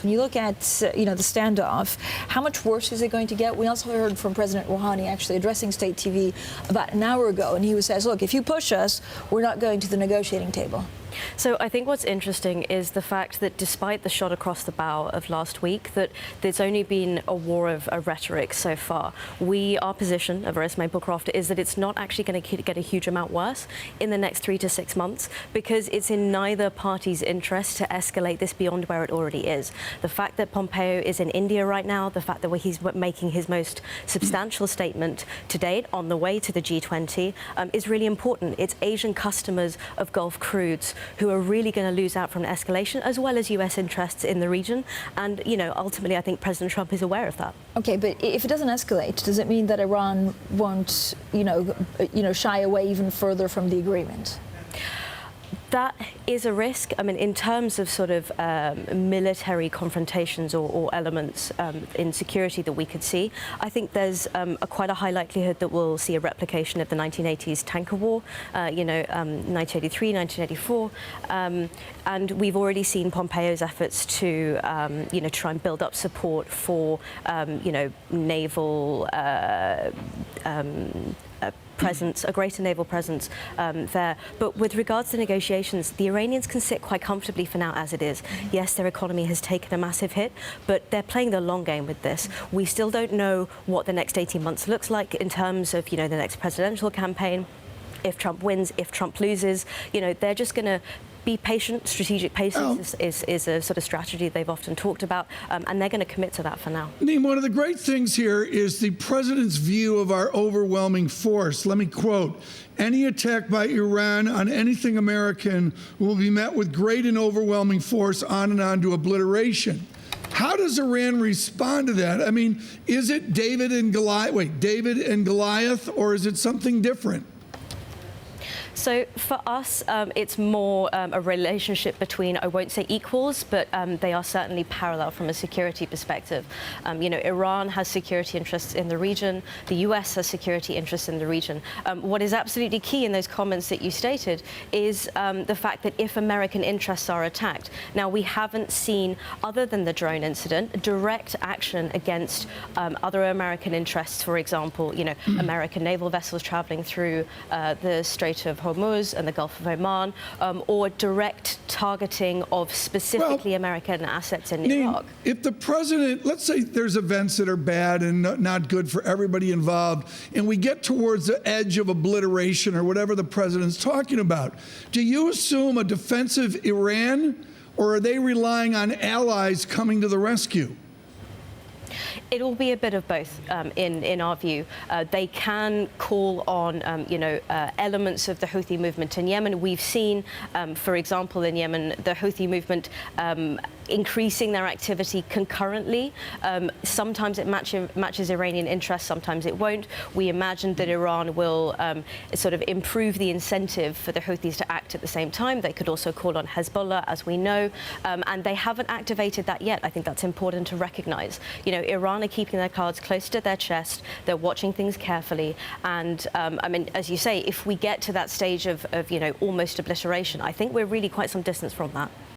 When you look at, the standoff, how much worse is it going to get? We also heard from President Rouhani actually addressing state TV about an hour ago, and he says, look, if you push us, we're not going to the negotiating table. So I think what's interesting is the fact that despite the shot across the bow of last week, that there's only been a war of rhetoric so far. Our position of Verisk Maplecroft is that it's not actually going to get a huge amount worse in the next 3 to 6 months, because it's in neither party's interest to escalate this beyond where it already is. The fact that Pompeo is in India right now, the fact that he's making his most substantial statement to date on the way to the G20 is really important. It's Asian customers of Gulf crudes who are really going to lose out from an escalation, as well as US interests in the region. And, ultimately, I think President Trump is aware of that. Okay, but if it doesn't escalate, does it mean that Iran won't, shy away even further from the agreement? That is a risk. I mean, in terms of sort of military confrontations or elements in security that we could see, I think there's quite a high likelihood that we'll see a replication of the 1980s tanker war, 1983, 1984. And we've already seen Pompeo's efforts to, try and build up support for, naval presence, a greater naval presence there. But with regards to negotiations, the Iranians can sit quite comfortably for now as it is. Yes, their economy has taken a massive hit, but they're playing the long game with this. We still don't know what the next 18 months looks like in terms of, the next presidential campaign. If Trump wins, if Trump loses, they're just going to be patient. Strategic patience is a sort of strategy they've often talked about, and they're going to commit to that for now. Niamh, one of the great things here is the president's view of our overwhelming force. Let me quote: "Any attack by Iran on anything American will be met with great and overwhelming force, on and on to obliteration." How does Iran respond to that? I mean, is it David and Goliath, or is it something different? So for us, it's more a relationship between, I won't say equals, but they are certainly parallel from a security perspective. Iran has security interests in the region. The US has security interests in the region. What is absolutely key in those comments that you stated is the fact that if American interests are attacked, now we haven't seen, other than the drone incident, direct action against other American interests. For example, American naval vessels traveling through the Strait of Hormuz and the Gulf of Oman, or direct targeting of specifically American assets in Iraq. If the president, let's say there's events that are bad and not good for everybody involved, and we get towards the edge of obliteration or whatever the president's talking about, do you assume a defensive Iran, or are they relying on allies coming to the rescue? It will be a bit of both, in our view. They can call on, elements of the Houthi movement in Yemen. We've seen, for example, in Yemen, the Houthi movement increasing their activity concurrently. Sometimes it matches Iranian interests, sometimes it won't. We imagine that Iran will sort of improve the incentive for the Houthis to act at the same time. They could also call on Hezbollah, as we know, and they haven't activated that yet. I think that's important to recognize. Iran are keeping their cards close to their chest. They're watching things carefully. And as you say, if we get to that stage of almost obliteration, I think we're really quite some distance from that.